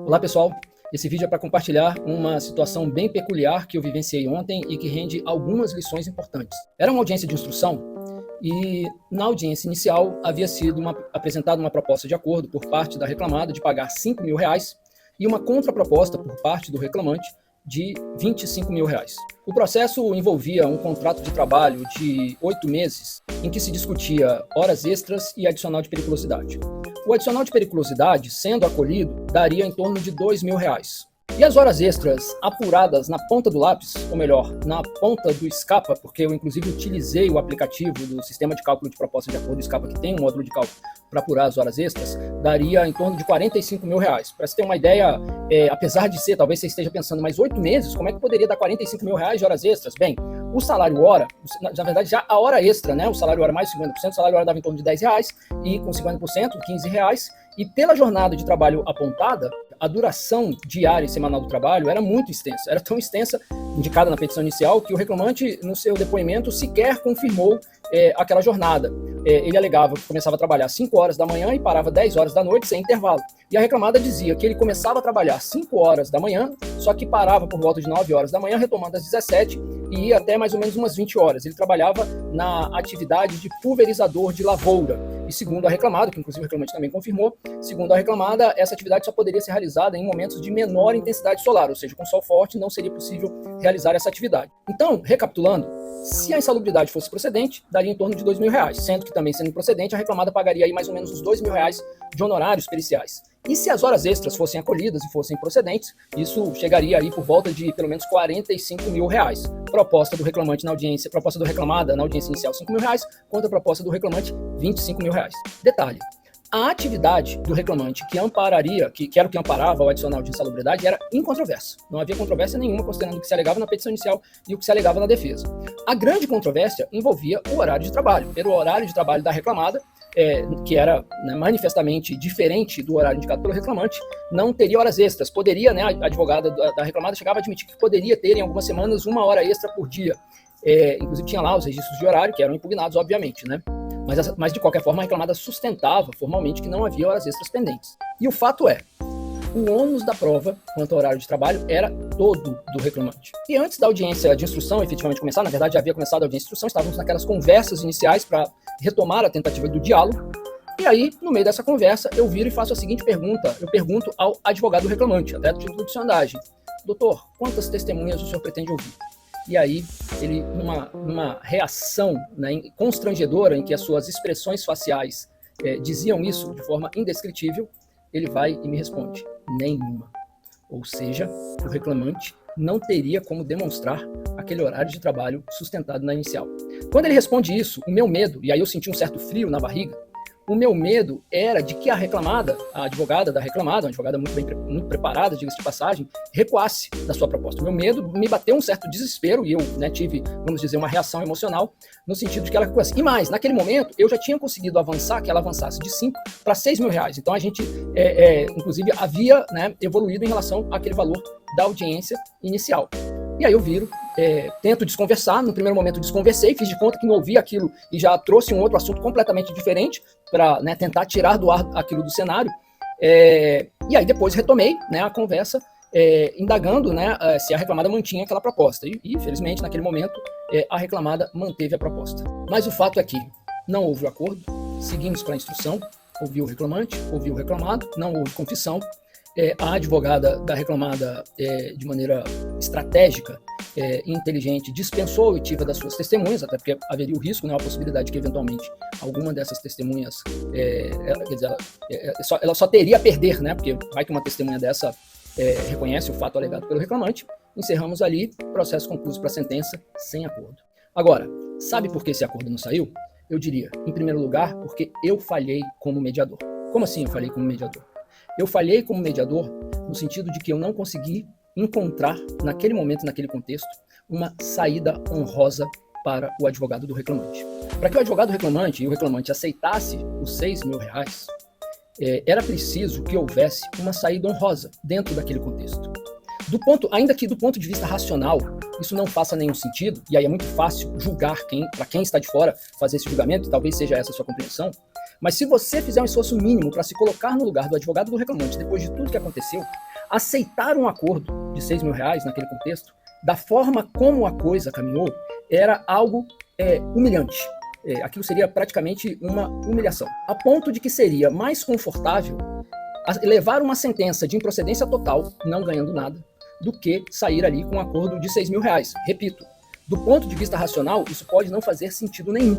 Olá pessoal, esse vídeo é para compartilhar uma situação bem peculiar que eu vivenciei ontem e que rende algumas lições importantes. Era uma audiência de instrução e na audiência inicial havia sido apresentada uma proposta de acordo por parte da reclamada de pagar R$5.000 e uma contraproposta por parte do reclamante de R$25.000. O processo envolvia um contrato de trabalho de 8 meses em que se discutia horas extras e adicional de periculosidade. O adicional de periculosidade, sendo acolhido, daria em torno de R$2.000. E as horas extras apuradas na ponta do lápis, ou melhor, na ponta do Scapa, porque eu inclusive utilizei o aplicativo do sistema de cálculo de proposta de acordo Scapa, que tem um módulo de cálculo para apurar as horas extras, daria em torno de R$45.000. Para você ter uma ideia, apesar de ser, talvez você esteja pensando, mas 8 meses, como é que poderia dar R$45.000 de horas extras? Bem, o salário hora, na verdade já a hora extra, né? O salário hora mais 50%, o salário hora dava em torno de R$10 e com 50%, R$15. E pela jornada de trabalho apontada, a duração diária e semanal do trabalho era muito extensa. Era tão extensa, indicada na petição inicial, que o reclamante, no seu depoimento, sequer confirmou aquela jornada. Ele alegava que começava a trabalhar às 5 horas da manhã e parava 10 horas da noite, sem intervalo. E a reclamada dizia que ele começava a trabalhar às 5 horas da manhã, só que parava por volta de 9 horas da manhã, retomando às 17 e ia até mais ou menos umas 20 horas. Ele trabalhava na atividade de pulverizador de lavoura. E segundo a reclamada, que inclusive o reclamante também confirmou, segundo a reclamada, essa atividade só poderia ser realizada em momentos de menor intensidade solar, ou seja, com sol forte não seria possível realizar essa atividade. Então, recapitulando, se a insalubridade fosse procedente, daria em torno de R$2.000, sendo que também sendo improcedente, a reclamada pagaria aí mais ou menos uns R$2.000 de honorários periciais. E se as horas extras fossem acolhidas e fossem procedentes, isso chegaria aí por volta de pelo menos R$45.000. Proposta do reclamante na audiência, proposta do reclamada na audiência inicial R$5.000, contra a proposta do reclamante R$25.000. Detalhe: a atividade do reclamante que ampararia, que era o que amparava o adicional de insalubridade, era incontroversa. Não havia controvérsia nenhuma, considerando o que se alegava na petição inicial e o que se alegava na defesa. A grande controvérsia envolvia o horário de trabalho. Era o horário de trabalho da reclamada, que era, né, manifestamente diferente do horário indicado pelo reclamante, não teria horas extras. Poderia, né, a advogada da reclamada chegava a admitir que poderia ter em algumas semanas 1 hora extra por dia. Inclusive tinha lá os registros de horário, que eram impugnados, obviamente, né? Mas de qualquer forma a reclamada sustentava formalmente que não havia horas extras pendentes. E o fato é, o ônus da prova quanto ao horário de trabalho era todo do reclamante. E antes da audiência de instrução efetivamente começar, na verdade já havia começado a audiência de instrução, estávamos naquelas conversas iniciais para retomar a tentativa do diálogo. E aí, no meio dessa conversa, eu viro e faço a seguinte pergunta. Eu pergunto ao advogado reclamante, até do título de sondagem: doutor, quantas testemunhas o senhor pretende ouvir? E aí, ele, numa reação, né, constrangedora, em que as suas expressões faciais diziam isso de forma indescritível, ele vai e me responde: nenhuma. Ou seja, o reclamante não teria como demonstrar aquele horário de trabalho sustentado na inicial. Quando ele responde isso, o meu medo, e aí eu senti um certo frio na barriga, o meu medo era de que a reclamada, a advogada da reclamada, uma advogada muito preparada, diga-se de passagem, recuasse da sua proposta. O meu medo me bateu um certo desespero e eu, né, tive, vamos dizer, uma reação emocional no sentido de que ela recuasse. E mais, naquele momento, eu já tinha conseguido avançar, que ela avançasse de R$5 para R$6.000. Então a gente, inclusive, havia, né, evoluído em relação àquele valor da audiência inicial. E aí eu viro, tento desconversar. No primeiro momento desconversei, fiz de conta que não ouvi aquilo e já trouxe um outro assunto completamente diferente para, né, tentar tirar do ar aquilo do cenário. E aí depois retomei, né, a conversa, indagando, né, se a reclamada mantinha aquela proposta. E felizmente, naquele momento, a reclamada manteve a proposta. Mas o fato é que não houve o acordo, seguimos para a instrução, ouviu o reclamante, ouviu o reclamado, não houve confissão. A advogada da reclamada, de maneira estratégica e inteligente, dispensou a oitiva das suas testemunhas, até porque haveria o risco, né, a possibilidade de que, eventualmente, alguma dessas testemunhas, ela só teria a perder, né, porque vai que uma testemunha dessa reconhece o fato alegado pelo reclamante. Encerramos ali, processo concluído para sentença, sem acordo. Agora, sabe por que esse acordo não saiu? Eu diria, em primeiro lugar, porque eu falhei como mediador. Como assim eu falhei como mediador? Eu falhei como mediador no sentido de que eu não consegui encontrar, naquele momento, naquele contexto, uma saída honrosa para o advogado do reclamante. Para que o advogado reclamante e o reclamante aceitasse os R$6.000, era preciso que houvesse uma saída honrosa dentro daquele contexto. Ainda que do ponto de vista racional, isso não faça nenhum sentido, e aí é muito fácil julgar para quem está de fora fazer esse julgamento, e talvez seja essa a sua compreensão. Mas se você fizer um esforço mínimo para se colocar no lugar do advogado do reclamante, depois de tudo que aconteceu, Aceitar um acordo de R$ 6.000 naquele contexto, da forma como a coisa caminhou, era algo humilhante. Aquilo seria praticamente uma humilhação. A ponto de que seria mais confortável levar uma sentença de improcedência total, não ganhando nada, do que sair ali com um acordo de R$ 6.000. Repito, do ponto de vista racional, isso pode não fazer sentido nenhum.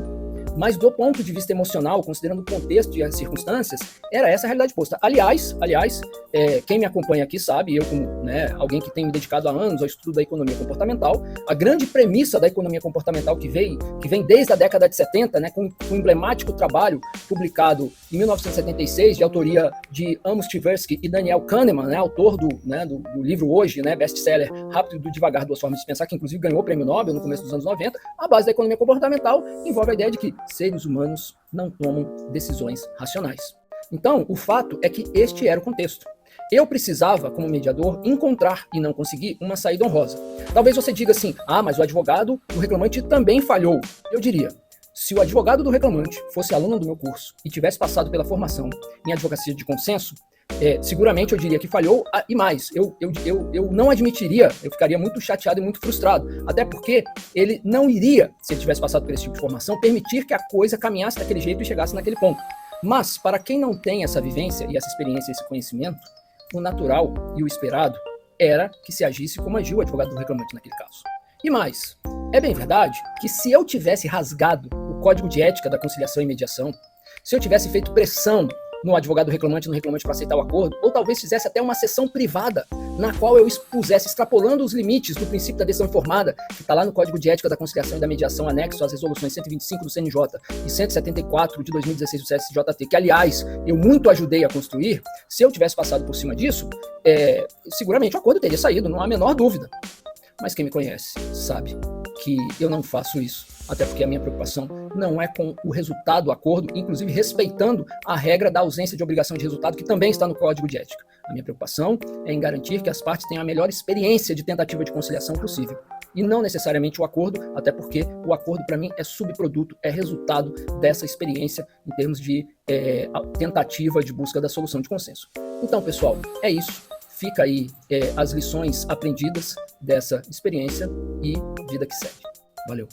Mas do ponto de vista emocional, considerando o contexto e as circunstâncias, era essa a realidade posta. Aliás, quem me acompanha aqui sabe, eu como alguém que tem me dedicado há anos ao estudo da economia comportamental, a grande premissa da economia comportamental que vem desde a década de 70, com um emblemático trabalho publicado em 1976, de autoria de Amos Tversky e Daniel Kahneman, autor do livro hoje, best-seller Rápido e Devagar, Duas Formas de Pensar, que inclusive ganhou o Prêmio Nobel no começo dos anos 90, a base da economia comportamental envolve a ideia de que seres humanos não tomam decisões racionais. Então, o fato é que este era o contexto. Eu precisava, como mediador, encontrar e não consegui uma saída honrosa. Talvez você diga assim, mas o advogado do reclamante também falhou. Eu diria, se o advogado do reclamante fosse aluno do meu curso e tivesse passado pela formação em advocacia de consenso, seguramente eu diria que falhou, e mais, eu não admitiria, eu ficaria muito chateado e muito frustrado, até porque ele não iria, se ele tivesse passado por esse tipo de formação, permitir que a coisa caminhasse daquele jeito e chegasse naquele ponto. Mas, para quem não tem essa vivência e essa experiência, esse conhecimento, o natural e o esperado era que se agisse como agiu o advogado do reclamante naquele caso. E mais, é bem verdade que se eu tivesse rasgado o código de ética da conciliação e mediação, se eu tivesse feito pressão no advogado reclamante, no reclamante para aceitar o acordo, ou talvez fizesse até uma sessão privada, na qual eu expusesse, extrapolando os limites do princípio da decisão informada, que está lá no Código de Ética da Conciliação e da Mediação, anexo às resoluções 125 do CNJ e 174 de 2016 do CSJT, que, aliás, eu muito ajudei a construir. Se eu tivesse passado por cima disso, seguramente o acordo teria saído, não há a menor dúvida. Mas quem me conhece sabe que eu não faço isso, até porque a minha preocupação não é com o resultado do acordo, inclusive respeitando a regra da ausência de obrigação de resultado, que também está no Código de Ética. A minha preocupação é em garantir que as partes tenham a melhor experiência de tentativa de conciliação possível, e não necessariamente o acordo, até porque o acordo, para mim, é subproduto, é resultado dessa experiência em termos de tentativa de busca da solução de consenso. Então, pessoal, é isso. Fica aí as lições aprendidas dessa experiência e vida que segue. Valeu!